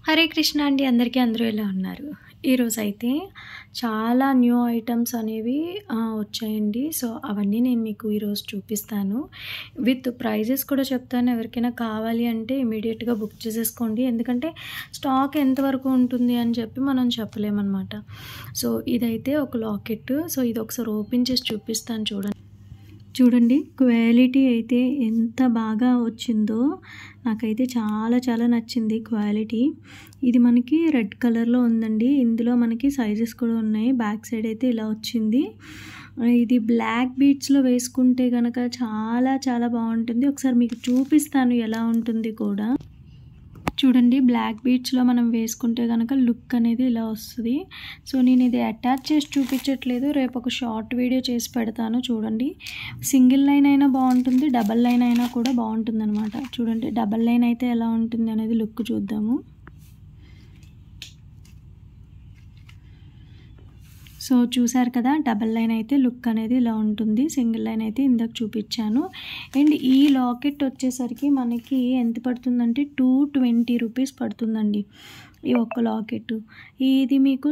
హరే కృష్ణ అండి. అందరూ ఎలా ఉన్నారు? ఈరోజైతే చాలా న్యూ ఐటెమ్స్ అనేవి వచ్చాయండి. సో, అవన్నీ నేను మీకు ఈరోజు చూపిస్తాను. విత్ ప్రైజెస్ కూడా చెప్తాను. ఎవరికైనా కావాలి అంటే ఇమ్మీడియేట్‌గా బుక్ చేసేసుకోండి. ఎందుకంటే స్టాక్ ఎంతవరకు ఉంటుంది అని చెప్పి మనం చెప్పలేమనమాట. సో, ఇదైతే ఒక లాకెట్. సో, ఇది ఒకసారి ఓపెన్ చేసి చూపిస్తాను చూడండి. చూడండి క్వాలిటీ అయితే ఎంత బాగా వచ్చిందో నాకైతే చాలా చాలా నచ్చింది క్వాలిటీ. ఇది మనకి రెడ్ కలర్లో ఉందండి. ఇందులో మనకి సైజెస్ కూడా ఉన్నాయి. బ్యాక్ సైడ్ అయితే ఇలా వచ్చింది. ఇది బ్లాక్ బీడ్స్లో వేసుకుంటే కనుక చాలా చాలా బాగుంటుంది. ఒకసారి మీకు చూపిస్తాను ఎలా ఉంటుంది కూడా. చూడండి బ్లాక్ బీడ్స్లో మనం వేసుకుంటే కనుక లుక్ అనేది ఇలా వస్తుంది. సో నేను ఇది అటాచ్ చేసి చూపించట్లేదు, రేపు ఒక షార్ట్ వీడియో చేసి పెడతాను. చూడండి సింగిల్ లైన్ అయినా బాగుంటుంది, డబల్ లైన్ అయినా కూడా బాగుంటుంది అనమాట. చూడండి డబల్ లైన్ అయితే ఎలా ఉంటుంది అనేది లుక్ చూద్దాము. సో చూసారు కదా, డబల్ లైన్ అయితే లుక్ అనేది ఇలా ఉంటుంది, సింగిల్ లైన్ అయితే ఇందాక చూపించాను. అండ్ ఈ లాకెట్ వచ్చేసరికి మనకి ఎంత పడుతుందంటే 220 రూపీస్ పడుతుందండి ఈ ఒక్క లాకెట్. ఇది మీకు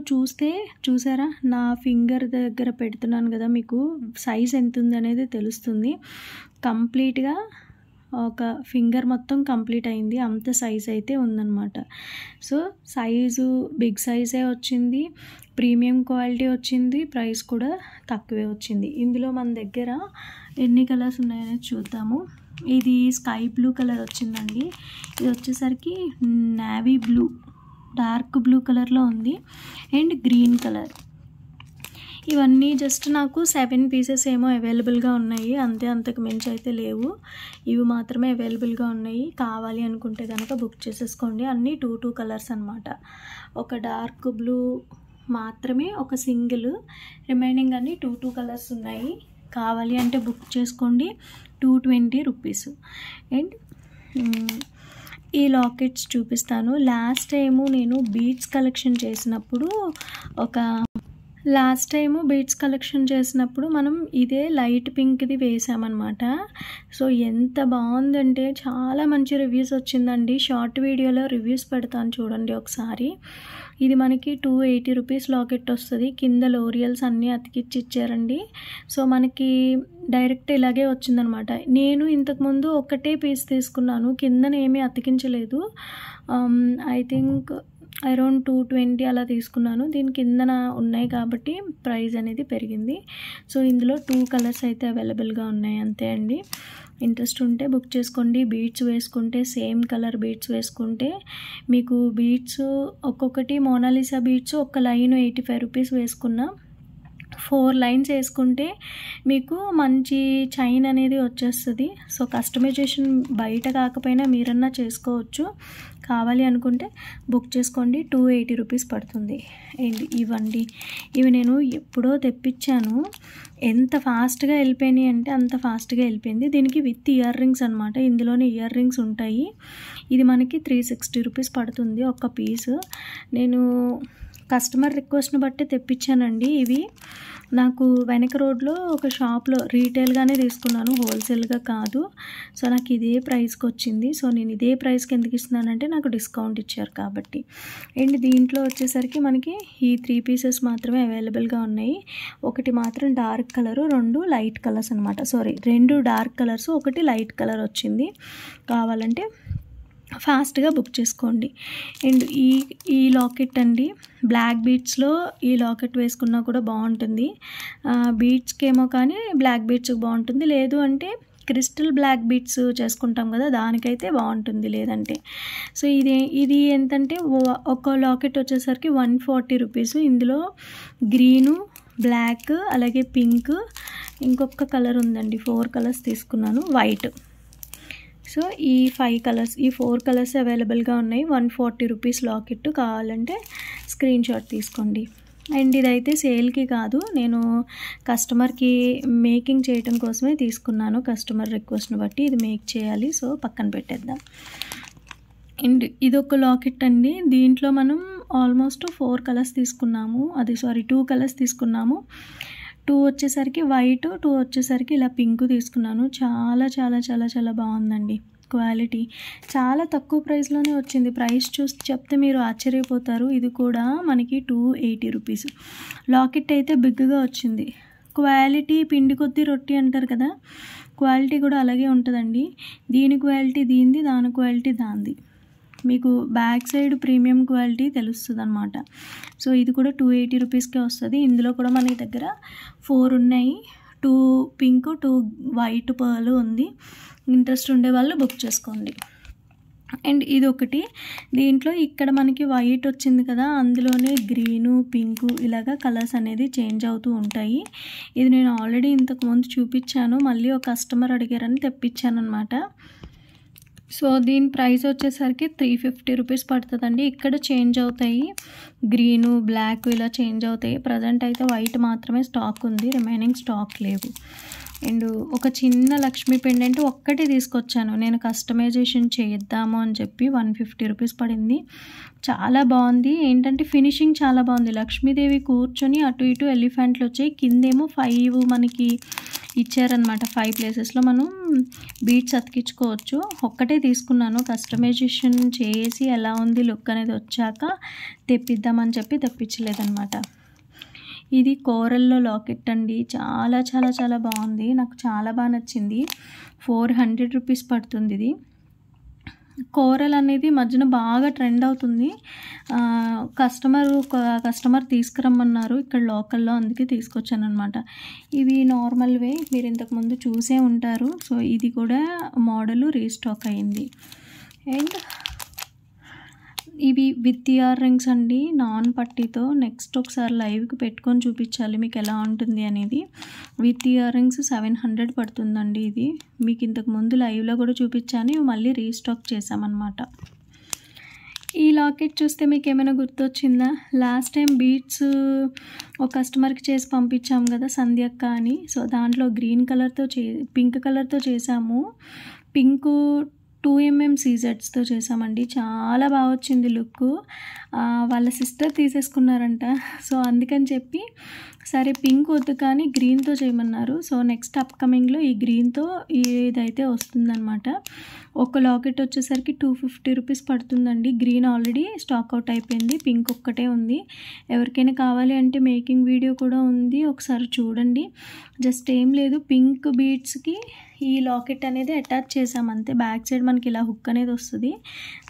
చూసారా, నా ఫింగర్ దగ్గర పెడుతున్నాను కదా, మీకు సైజ్ ఎంత ఉంది అనేది తెలుస్తుంది. కంప్లీట్గా ఒక ఫింగర్ మొత్తం కంప్లీట్ అయింది, అంత సైజ్ అయితే ఉందన్నమాట. సో సైజు బిగ్ సైజే వచ్చింది, ప్రీమియం క్వాలిటీ వచ్చింది, ప్రైస్ కూడా తక్కువే వచ్చింది. ఇందులో మన దగ్గర ఎన్ని కలర్స్ ఉన్నాయనేది చూద్దాము. ఇది స్కై బ్లూ కలర్ వచ్చిందండి. ఇది వచ్చేసరికి నేవీ బ్లూ, డార్క్ బ్లూ కలర్లో ఉంది, అండ్ గ్రీన్ కలర్. ఇవన్నీ జస్ట్ నాకు 7 పీసెస్ ఏమో అవైలబుల్గా ఉన్నాయి, అంతే, అంతకు మించి అయితే లేవు. ఇవి మాత్రమే అవైలబుల్గా ఉన్నాయి. కావాలి అనుకుంటే కనుక బుక్ చేసేసుకోండి. అన్నీ 2 కలర్స్ అనమాట. ఒక డార్క్ బ్లూ మాత్రమే ఒక సింగిల్, రిమైనింగ్ అన్నీ 2 కలర్స్ ఉన్నాయి. కావాలి అంటే బుక్ చేసుకోండి. 220 రూపీస్. అండ్ ఈ లాకెట్స్ చూపిస్తాను. లాస్ట్ టైము నేను బీడ్స్ కలెక్షన్ చేసినప్పుడు మనం ఇదే లైట్ పింక్ది వేసామన్నమాట. సో ఎంత బాగుందంటే చాలా మంచి రివ్యూస్ వచ్చిందండి. షార్ట్ వీడియోలో రివ్యూస్ పెడతాను చూడండి ఒకసారి. ఇది మనకి 280 రూపీస్ లాకెట్ వస్తుంది. కింద లోరియల్స్ అన్నీ అతికిచ్చి ఇచ్చారండి. సో మనకి డైరెక్ట్ ఇలాగే వచ్చిందనమాట. నేను ఇంతకుముందు ఒకటే పీస్ తీసుకున్నాను, కిందన ఏమీ అతికించలేదు. ఐ థింక్ అరౌండ్ 220 అలా తీసుకున్నాను. దీని కిందన ఉన్నాయి కాబట్టి ప్రైస్ అనేది పెరిగింది. సో ఇందులో 2 కలర్స్ అయితే అవైలబుల్గా ఉన్నాయి, అంతే అండి. ఇంట్రెస్ట్ ఉంటే బుక్ చేసుకోండి. బీడ్స్ వేసుకుంటే సేమ్ కలర్ బీడ్స్ వేసుకుంటే మీకు బీడ్స్ ఒక్కొక్కటి మోనాలిసా బీడ్స్ ఒక లైన్ 85 రూపీస్ వేసుకున్నా, 4 లైన్స్ వేసుకుంటే మీకు మంచి చైన్ అనేది వచ్చేస్తుంది. సో కస్టమైజేషన్ బయట కాకపోయినా మీరన్నా చేసుకోవచ్చు. కావాలి అనుకుంటే బుక్ చేసుకోండి. 280 రూపీస్ పడుతుంది. అండ్ ఇవి నేను ఎప్పుడో తెప్పించాను. ఎంత ఫాస్ట్గా వెళ్ళిపోయినాయి అంటే అంత ఫాస్ట్గా వెళ్ళిపోయింది. దీనికి విత్ ఇయర్ రింగ్స్ అనమాట. ఇందులోనే ఇయర్ రింగ్స్ ఉంటాయి. ఇది మనకి 360 రూపీస్ పడుతుంది ఒక్క పీసు. నేను కస్టమర్ రిక్వెస్ట్ని బట్టి తెప్పించానండి. ఇవి నాకు వెనక రోడ్లో ఒక షాప్లో రీటైల్గానే తీసుకున్నాను, హోల్సేల్గా కాదు. సో నాకు ఇదే ప్రైస్కి వచ్చింది. సో నేను ఇదే ప్రైస్కి ఎందుకు ఇస్తున్నానంటే నాకు డిస్కౌంట్ ఇచ్చారు కాబట్టి. అండ్ దీంట్లో వచ్చేసరికి మనకి ఈ 3 పీసెస్ మాత్రమే అవైలబుల్గా ఉన్నాయి. ఒకటి మాత్రం డార్క్ కలరు, 2 లైట్ కలర్స్ అనమాట. 2 డార్క్ కలర్స్, ఒకటి లైట్ కలర్ వచ్చింది. కావాలంటే ఫాస్ట్గా బుక్ చేసుకోండి. అండ్ ఈ లాకెట్ అండి, బ్లాక్ బీడ్స్లో ఈ లాకెట్ వేసుకున్నా కూడా బాగుంటుంది. బీడ్స్కి ఏమో కానీ బ్లాక్ బీడ్స్కి బాగుంటుంది, లేదు అంటే క్రిస్టల్ బ్లాక్ బీడ్స్ చేసుకుంటాం కదా, దానికైతే బాగుంటుంది లేదంటే. సో ఇది ఎంతంటే ఒక లాకెట్ వచ్చేసరికి 140 రూపీస్. ఇందులో గ్రీను, బ్లాక్, అలాగే పింక్, ఇంకొక కలర్ ఉందండి. 4 కలర్స్ తీసుకున్నాను, వైట్. సో ఈ 4 కలర్స్ అవైలబుల్గా ఉన్నాయి. 140 రూపీస్ లాకెట్. కావాలంటే స్క్రీన్ షాట్ తీసుకోండి. అండ్ ఇదైతే సేల్కి కాదు, నేను కస్టమర్కి మేకింగ్ చేయడం కోసమే తీసుకున్నాను. కస్టమర్ రిక్వెస్ట్ని బట్టి ఇది మేక్ చేయాలి. సో పక్కన పెట్టేద్దాం. అండ్ ఇదొక లాకెట్ అండి. దీంట్లో మనం ఆల్మోస్ట్ 4 కలర్స్ తీసుకున్నాము, 2 కలర్స్ తీసుకున్నాము. 2 వచ్చేసరికి వైట్, 2 వచ్చేసరికి ఇలా పింక్ తీసుకున్నాను. చాలా చాలా చాలా చాలా బాగుందండి. క్వాలిటీ చాలా తక్కువ ప్రైస్లోనే వచ్చింది. ప్రైస్ చూసి చెప్తే మీరు ఆశ్చర్యపోతారు. ఇది కూడా మనకి 280 రూపీస్. లాకెట్ అయితే బిగ్గా వచ్చింది. క్వాలిటీ పిండి కొద్దీ రొట్టి అంటారు కదా, క్వాలిటీ కూడా అలాగే ఉంటుందండి. దీని క్వాలిటీ దీనిది, దాని క్వాలిటీ దానిది. మీకు బ్యాక్ సైడ్ ప్రీమియం క్వాలిటీ తెలుస్తుంది అనమాట. సో ఇది కూడా 280 రూపీస్కే వస్తుంది. ఇందులో కూడా మన దగ్గర 4 ఉన్నాయి. 2 పింక్, 2 వైట్ పర్ల్ ఉంది. ఇంట్రెస్ట్ ఉండే వాళ్ళు బుక్ చేసుకోండి. అండ్ ఇది ఒకటి, దీంట్లో ఇక్కడ మనకి వైట్ వచ్చింది కదా, అందులోనే గ్రీను, పింకు ఇలాగా కలర్స్ అనేది చేంజ్ అవుతూ ఉంటాయి. ఇది నేను ఆల్రెడీ ఇంతకుముందు చూపించాను, మళ్ళీ ఒక కస్టమర్ అడిగారని తెప్పించాను అనమాట. సో దీని ప్రైస్ వచ్చేసరికి 350 రూపీస్ పడుతుందండి. ఇక్కడ చేంజ్ అవుతాయి, గ్రీను, బ్లాక్ ఇలా చేంజ్ అవుతాయి. ప్రజెంట్ అయితే వైట్ మాత్రమే స్టాక్ ఉంది, రిమైనింగ్ స్టాక్ లేవు. అండ్ ఒక చిన్న లక్ష్మీ పెండెంట్ ఒక్కటి తీసుకొచ్చాను నేను, కస్టమైజేషన్ చేద్దాము అని చెప్పి 150 రూపీస్ పడింది. చాలా బాగుంది. ఏంటంటే ఫినిషింగ్ చాలా బాగుంది. లక్ష్మీదేవి కూర్చొని అటు ఇటు ఎలిఫెంట్లు వచ్చాయి, కిందేమో 5 మనకి ఇచ్చారనమాట. 5 ప్లేసెస్లో మనం బీట్స్ అతికించుకోవచ్చు. ఒక్కటే తీసుకున్నాను, కస్టమైజేషన్ చేసి ఎలా ఉంది లుక్ అనేది వచ్చాక తెప్పిద్దామని చెప్పి తెప్పించలేదన్నమాట. ఇది కోరల్లో లాకెట్ అండి, చాలా చాలా చాలా బాగుంది, నాకు చాలా బాగా నచ్చింది. 400 రూపీస్ పడుతుంది ఇది. కోరల్ అనేది మధ్యన బాగా ట్రెండ్ అవుతుంది. కస్టమర్ తీసుకురమ్మన్నారు ఇక్కడ లోకల్లో, అందుకే తీసుకొచ్చాను అనమాట. ఇవి నార్మల్వే, మీరు ఇంతకుముందు చూసే ఉంటారు. సో ఇది కూడా మోడలు రీస్టాక్ అయింది. అండ్ ఇవి విత్ ఇయర్ రింగ్స్ అండి, నాన్ పట్టీతో. నెక్స్ట్ ఒకసారి లైవ్కి పెట్టుకొని చూపించాలి మీకు ఎలా ఉంటుంది అనేది. విత్ ఇయర్ రింగ్స్ 700 పడుతుందండి. ఇది మీకు ఇంతకుముందు లైవ్లో కూడా చూపించాను, ఇవి మళ్ళీ రీస్టాక్ చేసామన్నమాట. ఈ లాకెట్ చూస్తే మీకు ఏమైనా గుర్తొచ్చిందా? లాస్ట్ టైం బీట్స్ ఒక కస్టమర్కి చేసి పంపించాము కదా, సంధ్యక్క అని. సో దాంట్లో గ్రీన్ కలర్తో పింక్ కలర్తో చేసాము. పింకు 2mm సీజెడ్స్తో చేసామండి. చాలా బాగా వచ్చింది లుక్. వాళ్ళ సిస్టర్ తీసేసుకున్నారంట. సో అందుకని చెప్పి సరే పింక్ వద్దు కానీ గ్రీన్తో చేయమన్నారు. సో నెక్స్ట్ అప్కమింగ్లో ఈ గ్రీన్తో ఇదైతే వస్తుందన్నమాట. ఒక లాకెట్ వచ్చేసరికి 250 రూపీస్ పడుతుందండి. గ్రీన్ ఆల్రెడీ స్టాక్ అవుట్ అయిపోయింది, పింక్ ఒక్కటే ఉంది. ఎవరికైనా కావాలి అంటే మేకింగ్ వీడియో కూడా ఉంది, ఒకసారి చూడండి. జస్ట్ ఏం లేదు, పింక్ బీడ్స్కి ఈ లాకెట్ అనేది అటాచ్ చేసాము అంతే. బ్యాక్ సైడ్ మనకి ఇలా హుక్ అనేది వస్తుంది,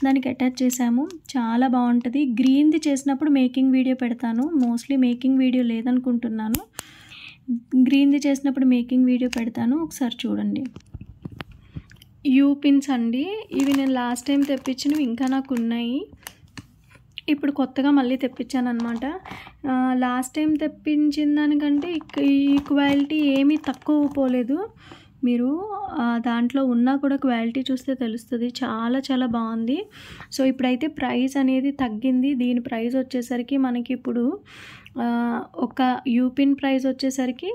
దానికి అటాచ్ చేసాము. చాలా బాగుంటుంది. గ్రీన్ది చేసినప్పుడు మేకింగ్ వీడియో పెడతాను, మోస్ట్లీ మేకింగ్ వీడియో లేదనుకుంటున్నాను. గ్రీన్ది చేసినప్పుడు మేకింగ్ వీడియో పెడతాను, ఒకసారి చూడండి. యూ పిన్స్ అండి, ఇవి నేను లాస్ట్ టైం తెప్పించినవి ఇంకా నాకు ఉన్నాయి. ఇప్పుడు కొత్తగా మళ్ళీ తెప్పించాను అనమాట. లాస్ట్ టైం తెప్పించిన దానికంటే ఈ క్వాలిటీ ఏమీ తక్కువ పోలేదు. మీరు దాంట్లో ఉన్నా కూడా క్వాలిటీ చూస్తే తెలుస్తుంది, చాలా చాలా బాగుంది. సో ఇప్పుడైతే ప్రైస్ అనేది తగ్గింది. దీని ప్రైస్ వచ్చేసరికి మనకి ఇప్పుడు ఒక యూపిన్ ప్రైస్ వచ్చేసరికి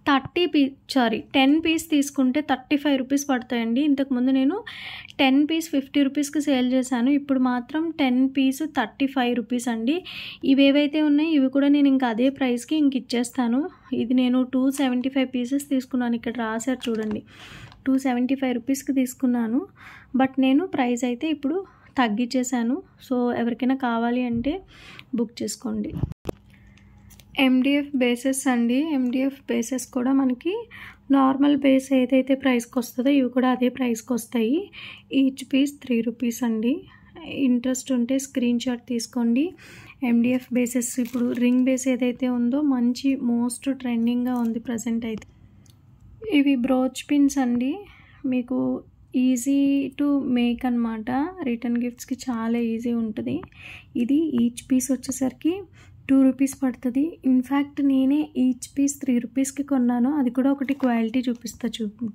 10 పీస్ తీసుకుంటే 35 రూపీస్ పడతాయండి. ఇంతకుముందు నేను 10 పీస్ 50 రూపీస్కి సేల్ చేశాను, ఇప్పుడు మాత్రం 10 పీస్ 35 రూపీస్ అండి. ఇవేవైతే ఉన్నాయి ఇవి కూడా నేను ఇంకా అదే ప్రైస్కి ఇంక ఇచ్చేస్తాను. ఇది నేను 275 పీసెస్ తీసుకున్నాను, ఇక్కడ రాశారు చూడండి, 275 రూపీస్కి తీసుకున్నాను. బట్ నేను ప్రైస్ అయితే ఇప్పుడు తగ్గించేశాను. సో ఎవరికైనా కావాలి అంటే బుక్ చేసుకోండి. MDF బేసెస్ అండి, MDF బేసెస్ కూడా మనకి నార్మల్ బేస్ ఏదైతే ప్రైస్కి వస్తుందో ఇవి కూడా అదే ప్రైస్కి వస్తాయి. ఈచ్ పీస్ 3 రూపీస్ అండి. ఇంట్రెస్ట్ ఉంటే స్క్రీన్ షాట్ తీసుకోండి. MDF బేసెస్ ఇప్పుడు రింగ్ బేస్ ఏదైతే ఉందో మంచి మోస్ట్ ట్రెండింగ్గా ఉంది ప్రజెంట్ అయితే. ఇవి బ్రోచ్ పిన్స్ అండి, మీకు ఈజీ టు మేక్ అనమాట. రిటర్న్ గిఫ్ట్స్కి చాలా ఈజీ ఉంటుంది. ఇది ఈచ్ పీస్ వచ్చేసరికి 2 రూపీస్ పడుతుంది. ఇన్ఫ్యాక్ట్ నేనే ఈచ్ పీస్ 3 రూపీస్కి కొన్నాను. అది కూడా ఒకటి క్వాలిటీ చూపిస్తా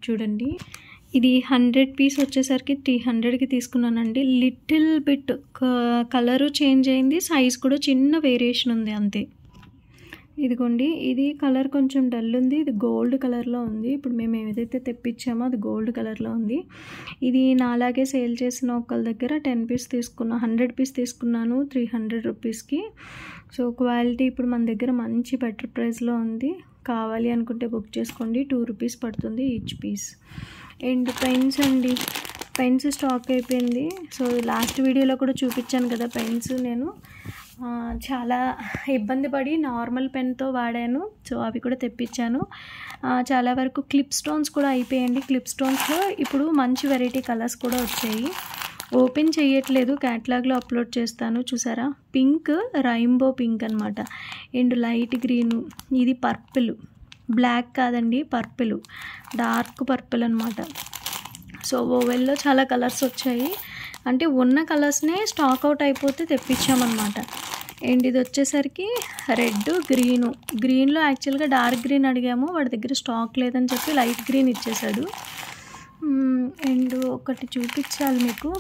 చూడండి. ఇది 100 పీస్ వచ్చేసరికి 300కి తీసుకున్నానండి. లిటిల్ బిట్ కలరు చేంజ్ అయింది, సైజ్ కూడా చిన్న వేరియేషన్ ఉంది అంతే. ఇదిగోండి, ఇది కలర్ కొంచెం డల్ ఉంది, ఇది గోల్డ్ కలర్లో ఉంది. ఇప్పుడు మేము ఏదైతే తెప్పించామో అది గోల్డ్ కలర్లో ఉంది. ఇది నాలాగే సేల్ చేసిన ఒకళ్ళ దగ్గర 10 పీస్ తీసుకున్నా, 100 పీస్ తీసుకున్నాను 300 రూపీస్కి. సో క్వాలిటీ ఇప్పుడు మన దగ్గర మంచి బెటర్ ప్రైస్లో ఉంది. కావాలి అనుకుంటే బుక్ చేసుకోండి. 2 రూపీస్ పడుతుంది ఈచ్ పీస్. అండ్ పెన్స్ అండి, పెన్స్ స్టాక్ అయిపోయింది. సో లాస్ట్ వీడియోలో కూడా చూపించాను కదా పెన్స్ నేను చాలా ఇబ్బంది పడి నార్మల్ పెన్తో వాడాను. సో అవి కూడా తెప్పించాను. చాలా వరకు క్లిప్ స్టోన్స్ కూడా అయిపోయాయండి. క్లిప్ స్టోన్స్లో ఇప్పుడు మంచి వెరైటీ కలర్స్ కూడా వచ్చాయి. ఓపెన్ చేయట్లేదు, క్యాటలాగ్లో అప్లోడ్ చేస్తాను. చూసారా, పింక్, రైన్బో పింక్ అనమాట, అండ్ లైట్ గ్రీను, ఇది పర్పుల్, బ్లాక్ కాదండి పర్పుల్, డార్క్ పర్పుల్ అనమాట. సో ఓవెల్లో చాలా కలర్స్ వచ్చాయి. అంటే ఉన్న కలర్స్నే స్టాక్ అవుట్ అయిపోతే తెప్పించామన్నమాట. అండ్ ఇది వచ్చేసరికి రెడ్, గ్రీన్లో యాక్చువల్గా డార్క్ గ్రీన్ అడిగాము, వాడి దగ్గర స్టాక్ లేదని చెప్పి లైట్ గ్రీన్ ఇచ్చేసాడు. అండ్ ఒకటి చూపించాలి మీకు,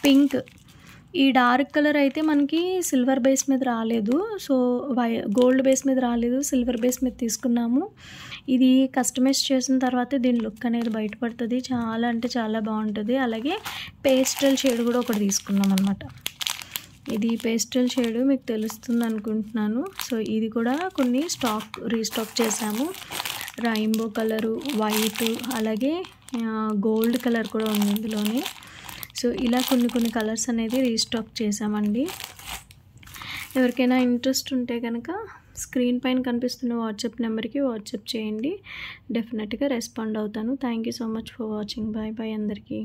పింక్. ఈ డార్క్ కలర్ అయితే మనకి సిల్వర్ బేస్ మీద రాలేదు, సో గోల్డ్ బేస్ మీద రాలేదు, సిల్వర్ బేస్ మీద తీసుకున్నాము. ఇది కస్టమైజ్ చేసిన తర్వాత దీని లుక్ అనేది బయటపడుతుంది. చాలా అంటే చాలా బాగుంటుంది. అలాగే పేస్టల్ షేడ్ కూడా ఒకటి తీసుకున్నాం అనమాట. ఇది పేస్టల్ షేడ్ మీకు తెలుస్తుంది అనుకుంటున్నాను. సో ఇది కూడా కొన్ని రీస్టాక్ చేసాము. రైన్బో కలరు, వైట్, అలాగే గోల్డ్ కలర్ కూడా ఉంది ఇందులోనే. సో ఇలా కొన్ని కలర్స్ అనేది రీస్టాక్ చేసామండి. ఎవరికైనా ఇంట్రెస్ట్ ఉంటే కనుక స్క్రీన్ పైన కనిపిస్తున్న వాట్సాప్ నెంబర్కి వాట్సాప్ చేయండి. డెఫినెట్గా రెస్పాండ్ అవుతాను. Thank you so much for watching. Bye bye అందరికీ.